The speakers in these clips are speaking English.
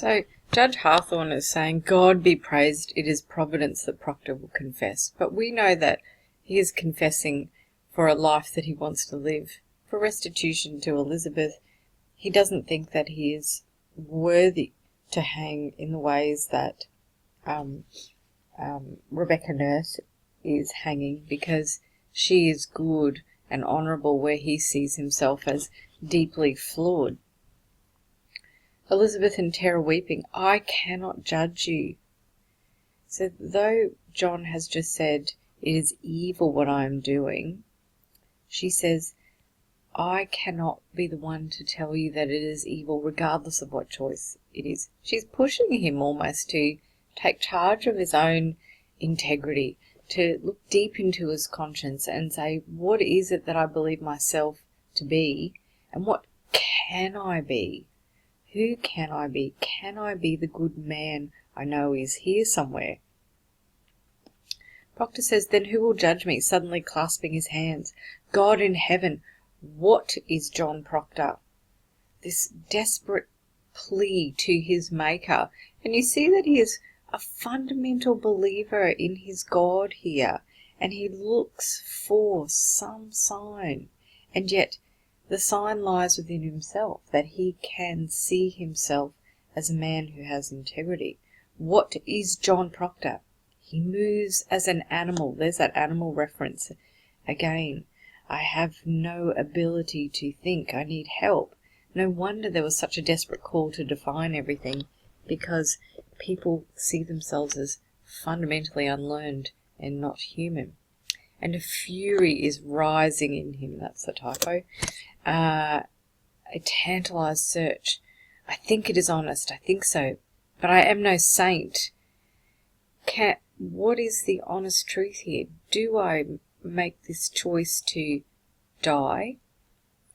So Judge Hawthorne is saying, God be praised, it is providence that Proctor will confess. But we know that he is confessing for a life that he wants to live, for restitution to Elizabeth. He doesn't think that he is worthy to hang in the ways that Rebecca Nurse is hanging, because she is good and honourable where he sees himself as deeply flawed. Elizabeth and Tara weeping, I cannot judge you. So though John has just said, it is evil what I am doing, she says, I cannot be the one to tell you that it is evil regardless of what choice it is. She's pushing him almost to take charge of his own integrity, to look deep into his conscience and say, what is it that I believe myself to be, and what can I be? Who can I be? Can I be the good man I know is here somewhere? Proctor says, then who will judge me? Suddenly clasping his hands. God in heaven, what is John Proctor? This desperate plea to his maker. And you see that he is a fundamental believer in his God here. And he looks for some sign. And yet the sign lies within himself, that he can see himself as a man who has integrity. What is John Proctor? He moves as an animal. There's that animal reference again. I have no ability to think. I need help. No wonder there was such a desperate call to define everything, because people see themselves as fundamentally unlearned and not human. And a fury is rising in him. That's the typo. A tantalized search. I think it is honest. I think so. But I am no saint. What is the honest truth here? Do I make this choice to die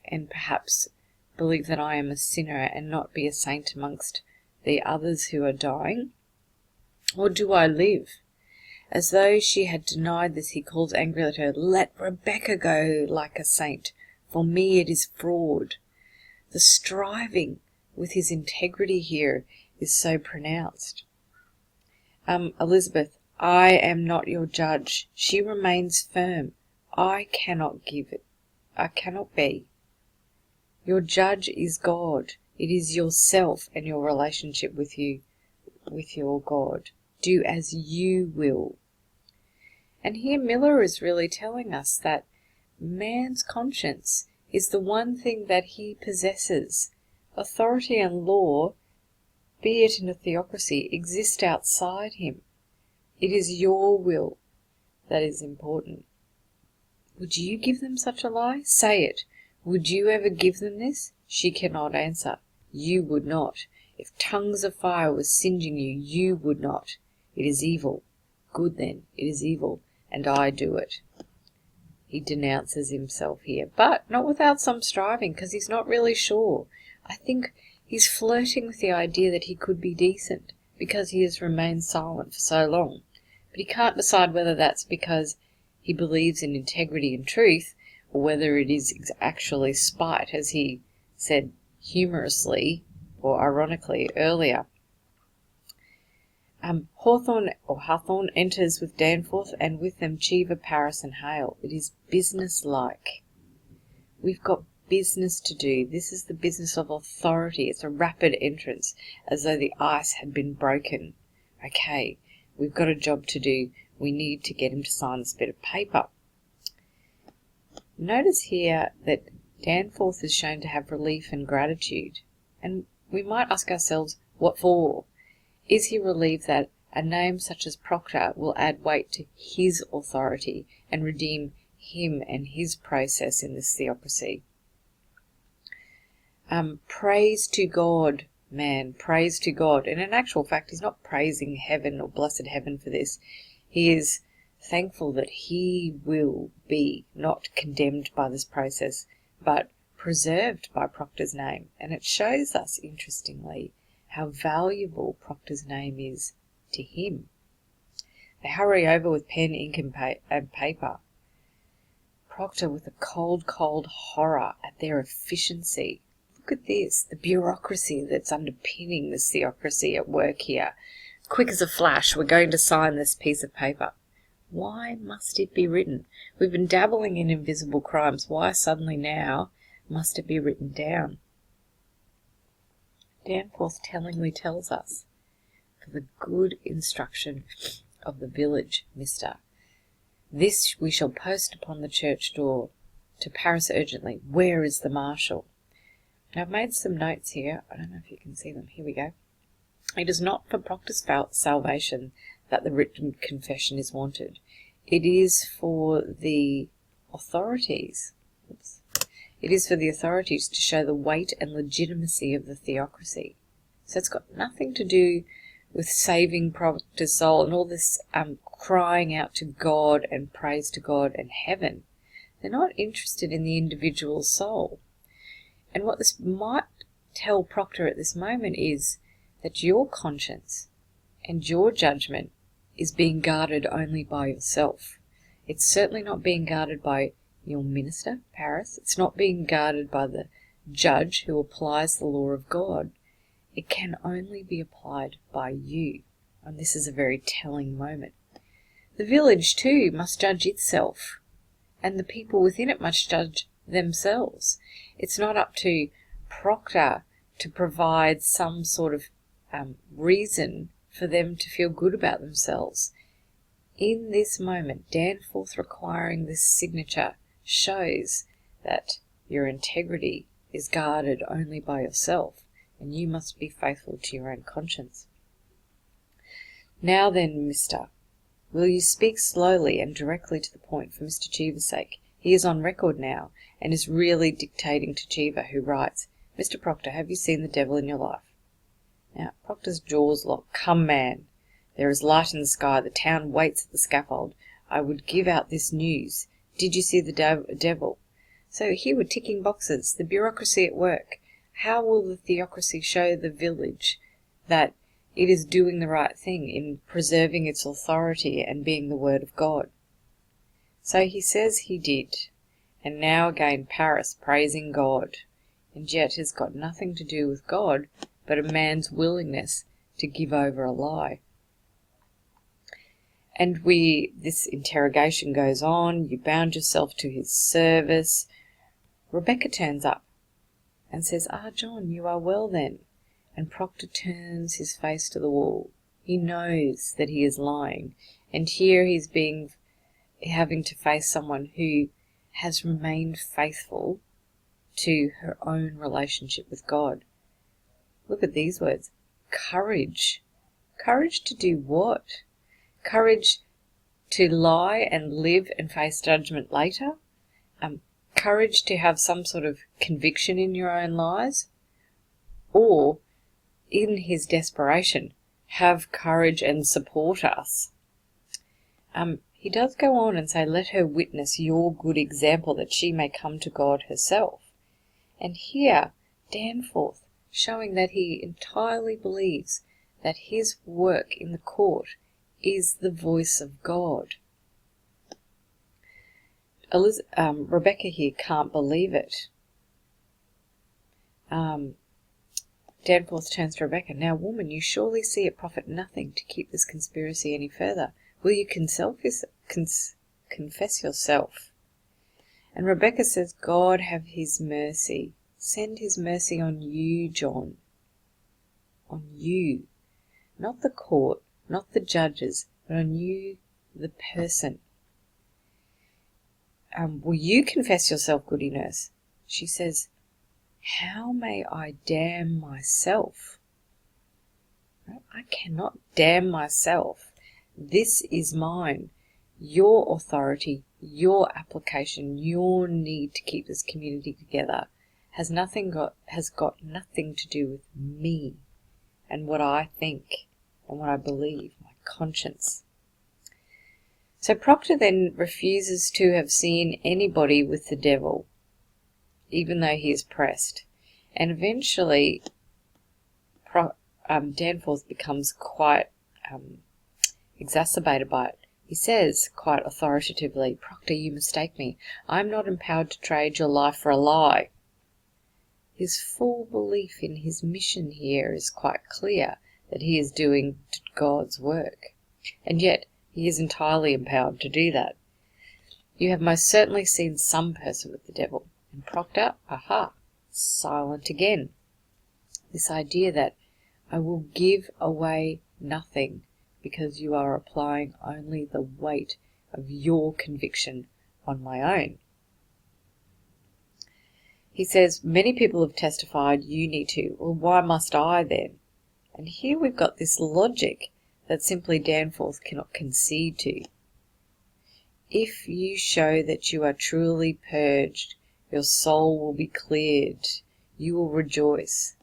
and perhaps believe that I am a sinner and not be a saint amongst the others who are dying? Or do I live? As though she had denied this, he calls angrily to her, let Rebecca go like a saint. For me it is fraud. The striving with his integrity here is so pronounced. Elizabeth, I am not your judge. She remains firm. I cannot give it. I cannot be. Your judge is God. It is yourself and your relationship with your God. Do as you will. And here Miller is really telling us that man's conscience is the one thing that he possesses. Authority and law, be it in a theocracy, exist outside him. It is your will that is important. Would you give them such a lie? Say it. Would you ever give them this? She cannot answer. You would not. If tongues of fire were singeing you, you would not. It is evil. Good then, it is evil, and I do it. He denounces himself here, but not without some striving, because he's not really sure. I think he's flirting with the idea that he could be decent, because he has remained silent for so long. But he can't decide whether that's because he believes in integrity and truth, or whether it is actually spite, as he said humorously or ironically earlier. Hawthorne enters with Danforth, and with them Cheever, Paris and Hale. It is business-like. We've got business to do. This is the business of authority. It's a rapid entrance, as though the ice had been broken. Okay, we've got a job to do. We need to get him to sign this bit of paper. Notice here that Danforth is shown to have relief and gratitude. And we might ask ourselves, what for? Is he relieved that a name such as Proctor will add weight to his authority and redeem him and his process in this theocracy? Praise to God, man, praise to God. And in actual fact, he's not praising heaven or blessed heaven for this. He is thankful that he will be not condemned by this process, but preserved by Proctor's name. And it shows us, interestingly, how valuable Proctor's name is to him. They hurry over with pen, ink and paper. Proctor with a cold horror at their efficiency. look at this, the bureaucracy that's underpinning this theocracy at work here. Quick as a flash, we're going to sign this piece of paper. Why must it be written? We've been dabbling in invisible crimes. Why suddenly now must it be written down? Danforth tellingly tells us, for the good instruction of the village, mister. This we shall post upon the church door. To Paris urgently. Where is the marshal? Now I've made some notes here. I don't know if you can see them. Here we go. It is not for Proctor's salvation that the written confession is wanted. It is for the authorities. It is for the authorities to show the weight and legitimacy of the theocracy. So it's got nothing to do with saving Proctor's soul and all this crying out to God and praise to God and heaven. They're not interested in the individual soul. And what this might tell Proctor at this moment is that your conscience and your judgment is being guarded only by yourself. It's certainly not being guarded by your minister, Paris. It's not being guarded by the judge who applies the law of God. It can only be applied by you. And this is a very telling moment. The village, too, must judge itself, and the people within it must judge themselves. It's not up to Proctor to provide some sort of reason for them to feel good about themselves. In this moment, Danforth requiring this signature shows that your integrity is guarded only by yourself, and you must be faithful to your own conscience. Now then, mister, will you speak slowly and directly to the point for Mr. Cheever's sake? He is on record now, and is really dictating to Cheever, who writes, Mr. Proctor, have you seen the devil in your life? Now, Proctor's jaws lock. Come, man. There is light in the sky. The town waits at the scaffold. I would give out this news. Did you see the devil? So here we're ticking boxes. The bureaucracy at work. How will the theocracy show the village that it is doing the right thing in preserving its authority and being the word of God? So he says he did. And now again Paris praising God. And yet has got nothing to do with God, but a man's willingness to give over a lie. And this interrogation goes on. You bound yourself to his service. Rebecca turns up and says, John, you are well then. And Proctor turns his face to the wall. He knows that he is lying. And here he's having to face someone who has remained faithful to her own relationship with God. Look at these words. Courage. Courage to do what? Courage to lie and live and face judgment later? Courage to have some sort of conviction in your own lies? Or, in his desperation, have courage and support us? He does go on and say, let her witness your good example that she may come to God herself. And here, Danforth, showing that he entirely believes that his work in the court is the voice of God. Rebecca here can't believe it. Danforth turns to Rebecca. Now, woman, you surely see it profit nothing to keep this conspiracy any further. Will you confess yourself? And Rebecca says, God have his mercy. Send his mercy on you, John. On you. Not the court, not the judges, but on you, the person. Will you confess yourself, Goody Nurse? She says, how may I damn myself? I cannot damn myself. This is mine. Your authority, your application, your need to keep this community together has got nothing to do with me and what I think and what I believe, my conscience. So Proctor then refuses to have seen anybody with the devil, even though he is pressed. And eventually Danforth becomes quite exacerbated by it. He says, quite authoritatively, Proctor, you mistake me. I am not empowered to trade your life for a lie. His full belief in his mission here is quite clear, that he is doing God's work, and yet he is entirely empowered to do that. You have most certainly seen some person with the devil, and Proctor, aha, silent again. This idea that I will give away nothing because you are applying only the weight of your conviction on my own. He says, many people have testified, you need to. Well, why must I then? And here we've got this logic that simply Danforth cannot concede to. If you show that you are truly purged, your soul will be cleared, you will rejoice.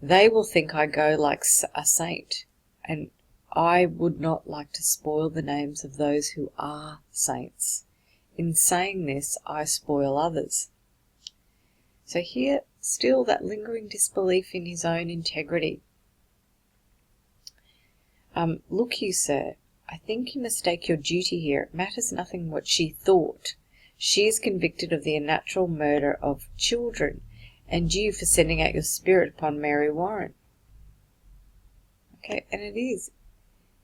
They will think I go like a saint, and I would not like to spoil the names of those who are saints. In saying this, I spoil others. So here, still that lingering disbelief in his own integrity. Look you, sir, I think you mistake your duty here. It matters nothing what she thought. She is convicted of the unnatural murder of children, and you for sending out your spirit upon Mary Warren. Okay, and it is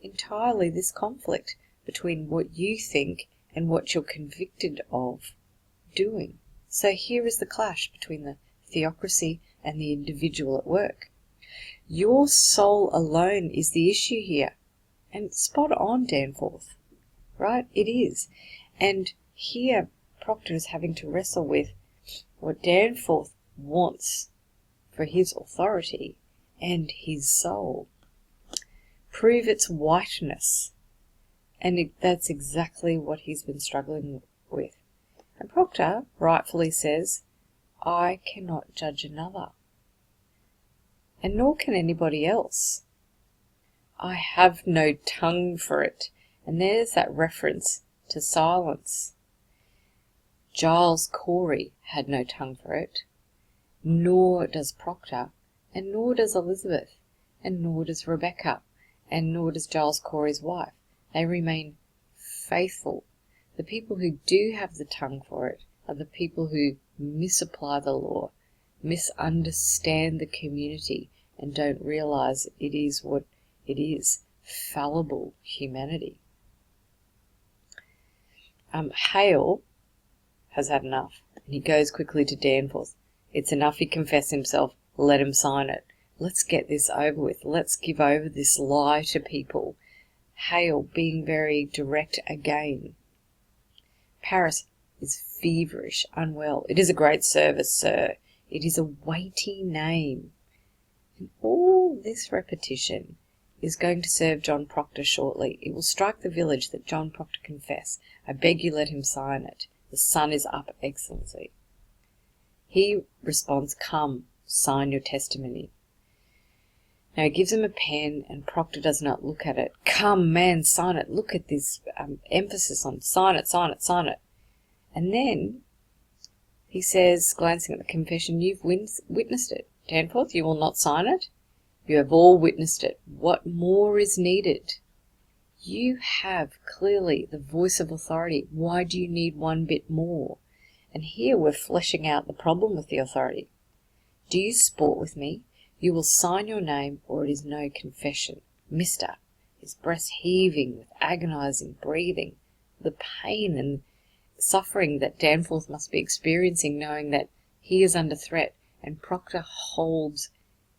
entirely this conflict between what you think and what you're convicted of doing. So here is the clash between the theocracy and the individual at work. Your soul alone is the issue here. And spot on, Danforth, right? It is. And here Proctor is having to wrestle with what Danforth wants for his authority and his soul. Prove its whiteness. And that's exactly what he's been struggling with. And Proctor rightfully says, I cannot judge another. And nor can anybody else. I have no tongue for it. And there's that reference to silence. Giles Corey had no tongue for it, nor does Proctor, and nor does Elizabeth, and nor does Rebecca, and nor does Giles Corey's wife. They remain faithful. The people who do have the tongue for it are the people who misapply the law, misunderstand the community, and don't realize it is what it is, fallible humanity. Hale has had enough, and he goes quickly to Danforth. It's enough he confessed himself, let him sign it. Let's get this over with. Let's give over this lie to people. Hale being very direct again. Parris is feverish, unwell. It is a great service, sir. It is a weighty name. And all this repetition is going to serve John Proctor shortly. It will strike the village that John Proctor confess. I beg you let him sign it. The sun is up, Excellency. He responds, come, sign your testimony. Now he gives him a pen, and Proctor does not look at it. Come, man, sign it. Look at this emphasis on sign it, sign it, sign it. And then he says, glancing at the confession, you've witnessed it. Danforth, you will not sign it? You have all witnessed it. What more is needed? You have clearly the voice of authority. Why do you need one bit more? And here we're fleshing out the problem with the authority. Do you sport with me? You will sign your name, or it is no confession. Mister, his breast heaving with agonizing breathing, the pain and suffering that Danforth must be experiencing, knowing that he is under threat, and Proctor holds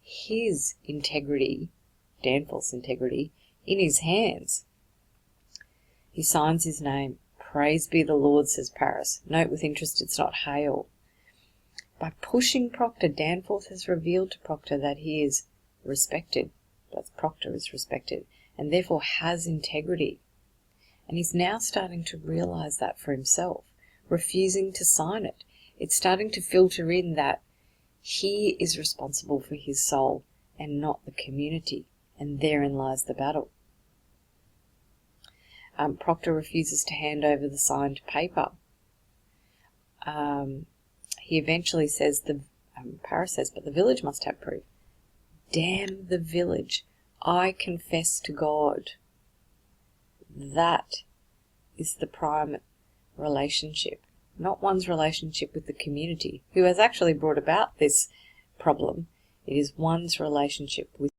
his integrity, Danforth's integrity, in his hands. He signs his name. Praise be the Lord, says Parris. Note with interest it's not Hale. By pushing Proctor, Danforth has revealed to Proctor that he is respected, that Proctor is respected, and therefore has integrity. And he's now starting to realize that for himself, refusing to sign it. It's starting to filter in that he is responsible for his soul and not the community, and therein lies the battle. Proctor refuses to hand over the signed paper. He eventually says, Parris says, but the village must have proof. Damn the village. I confess to God. That is the prime relationship. not one's relationship with the community, who has actually brought about this problem. It is one's relationship with